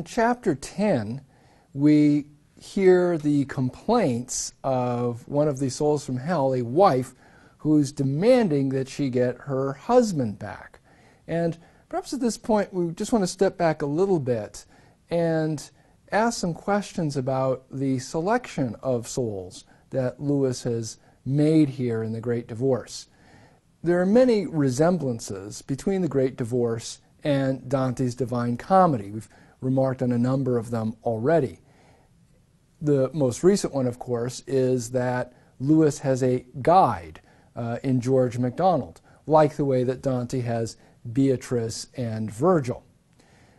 chapter 10, we hear the complaints of one of the souls from hell, a wife, who's demanding that she get her husband back. And perhaps at this point we just want to step back a little bit and ask some questions about the selection of souls that Lewis has made here in The Great Divorce. There are many resemblances between The Great Divorce and Dante's Divine Comedy. We've remarked on a number of them already. The most recent one, of course, is that Lewis has a guide in George MacDonald, like the way that Dante has Beatrice and Virgil.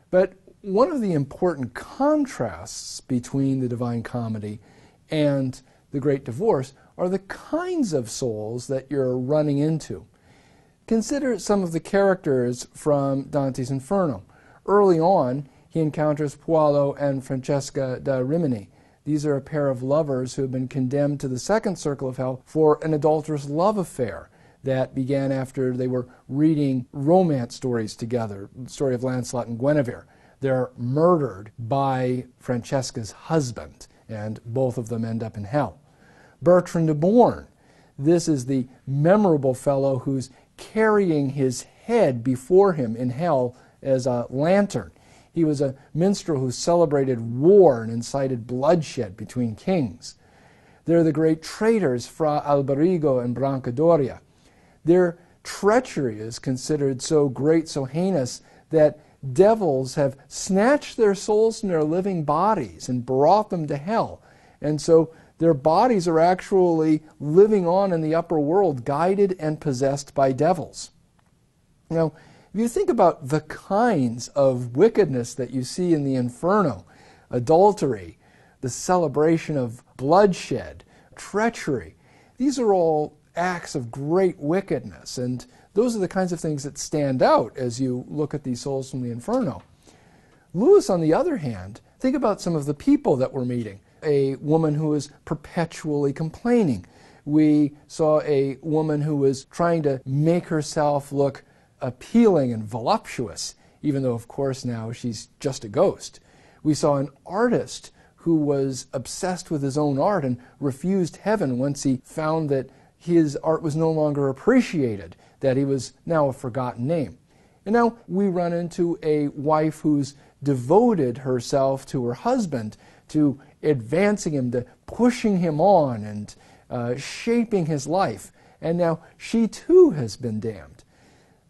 But one of the important contrasts between the Divine Comedy and The Great Divorce are the kinds of souls that you're running into. Consider some of the characters from Dante's Inferno. Early on, he encounters Paolo and Francesca da Rimini. These are a pair of lovers who have been condemned to the second circle of hell for an adulterous love affair that began after they were reading romance stories together, the story of Lancelot and Guinevere. They're murdered by Francesca's husband, and both of them end up in hell. Bertrand de Born, this is the memorable fellow who's carrying his head before him in hell as a lantern. He was a minstrel who celebrated war and incited bloodshed between kings. They're the great traitors Fra Alberigo and Brancadoria. Their treachery is considered so great, so heinous, that devils have snatched their souls from their living bodies and brought them to hell. And so their bodies are actually living on in the upper world, guided and possessed by devils. Now, if you think about the kinds of wickedness that you see in the Inferno, adultery, the celebration of bloodshed, treachery, these are all acts of great wickedness, and those are the kinds of things that stand out as you look at these souls from the Inferno. Lewis, on the other hand, think about some of the people that we're meeting. A woman who is perpetually complaining. We saw a woman who was trying to make herself look appealing and voluptuous, even though, of course, now she's just a ghost. We saw an artist who was obsessed with his own art and refused heaven once he found that his art was no longer appreciated, that he was now a forgotten name. And now we run into a wife who's devoted herself to her husband, to advancing him, to pushing him on and shaping his life. And now she too has been damned.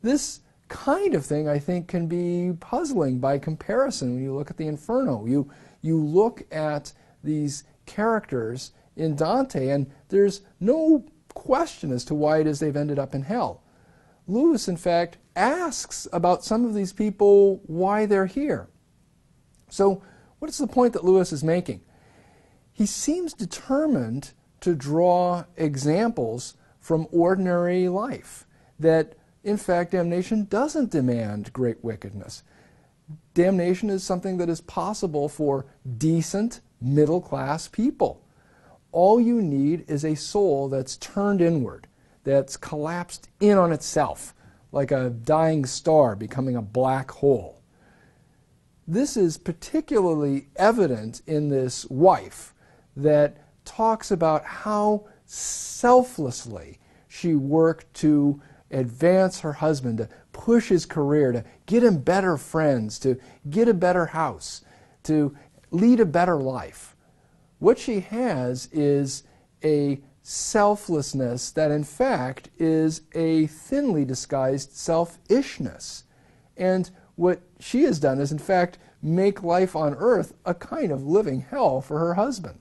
This kind of thing, I think, can be puzzling by comparison when you look at the Inferno. You look at these characters in Dante, and there's no question as to why it is they've ended up in hell. Lewis, in fact, asks about some of these people why they're here. So, what is the point that Lewis is making? He seems determined to draw examples from ordinary life, that in fact, damnation doesn't demand great wickedness. Damnation is something that is possible for decent, middle-class people. All you need is a soul that's turned inward, that's collapsed in on itself, like a dying star becoming a black hole. This is particularly evident in this wife that talks about how selflessly she worked to advance her husband, to push his career, to get him better friends, to get a better house, to lead a better life. What she has is a selflessness that in fact is a thinly disguised selfishness. And what she has done is in fact make life on earth a kind of living hell for her husband.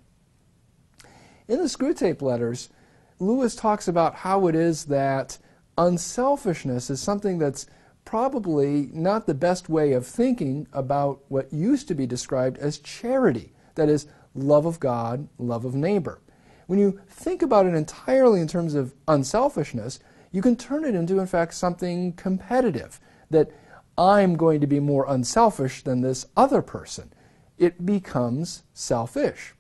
In the Screwtape Letters, Lewis talks about how it is that unselfishness is something that's probably not the best way of thinking about what used to be described as charity, that is, love of God, love of neighbor. When you think about it entirely in terms of unselfishness, you can turn it into, in fact, something competitive, that I'm going to be more unselfish than this other person. It becomes selfish.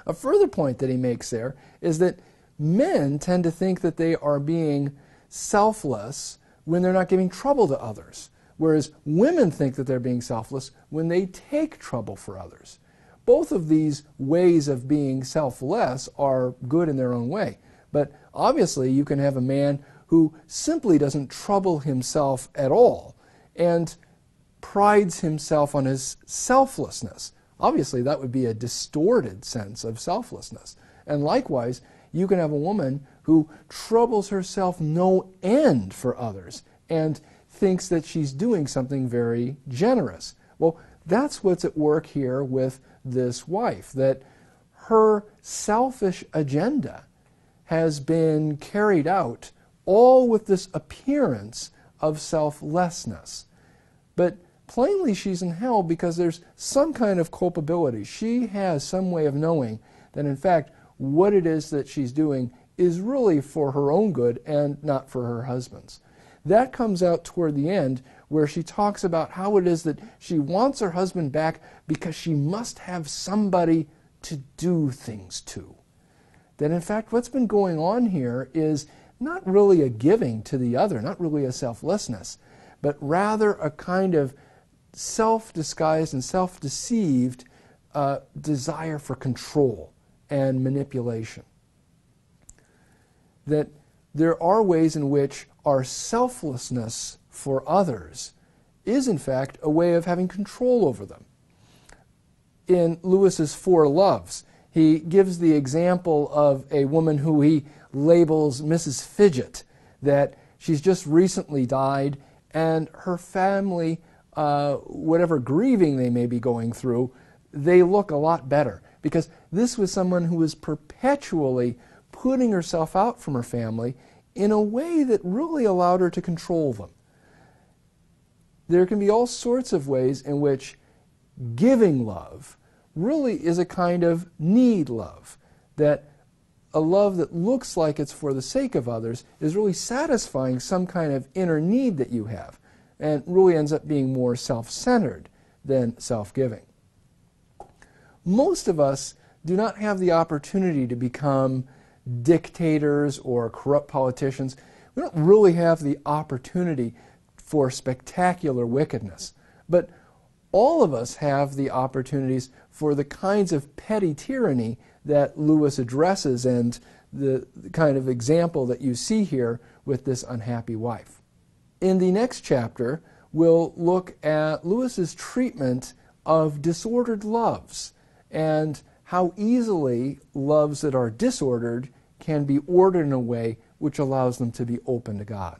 A further point that he makes there is that men tend to think that they are being selfless when they're not giving trouble to others, whereas women think that they're being selfless when they take trouble for others. Both of these ways of being selfless are good in their own way, but obviously you can have a man who simply doesn't trouble himself at all and prides himself on his selflessness. Obviously that would be a distorted sense of selflessness. And likewise, you can have a woman who troubles herself no end for others and thinks that she's doing something very generous. Well, that's what's at work here with this wife, that her selfish agenda has been carried out all with this appearance of selflessness. But plainly she's in hell because there's some kind of culpability. She has some way of knowing that in fact what it is that she's doing is really for her own good and not for her husband's. That comes out toward the end where she talks about how it is that she wants her husband back because she must have somebody to do things to. That in fact what's been going on here is not really a giving to the other, not really a selflessness, but rather a kind of self-disguised and self-deceived desire for control and manipulation. That there are ways in which our selflessness for others is in fact a way of having control over them. In Lewis's Four Loves, he gives the example of a woman who he labels Mrs. Fidget, that she's just recently died and her family, whatever grieving they may be going through, they look a lot better because this was someone who was perpetually putting herself out from her family in a way that really allowed her to control them. There can be all sorts of ways in which giving love really is a kind of need love, that a love that looks like it's for the sake of others is really satisfying some kind of inner need that you have and really ends up being more self-centered than self-giving. Most of us do not have the opportunity to become dictators or corrupt politicians. We don't really have the opportunity for spectacular wickedness. But all of us have the opportunities for the kinds of petty tyranny that Lewis addresses and the kind of example that you see here with this unhappy wife. In the next chapter, we'll look at Lewis's treatment of disordered loves and how easily loves that are disordered can be ordered in a way which allows them to be open to God.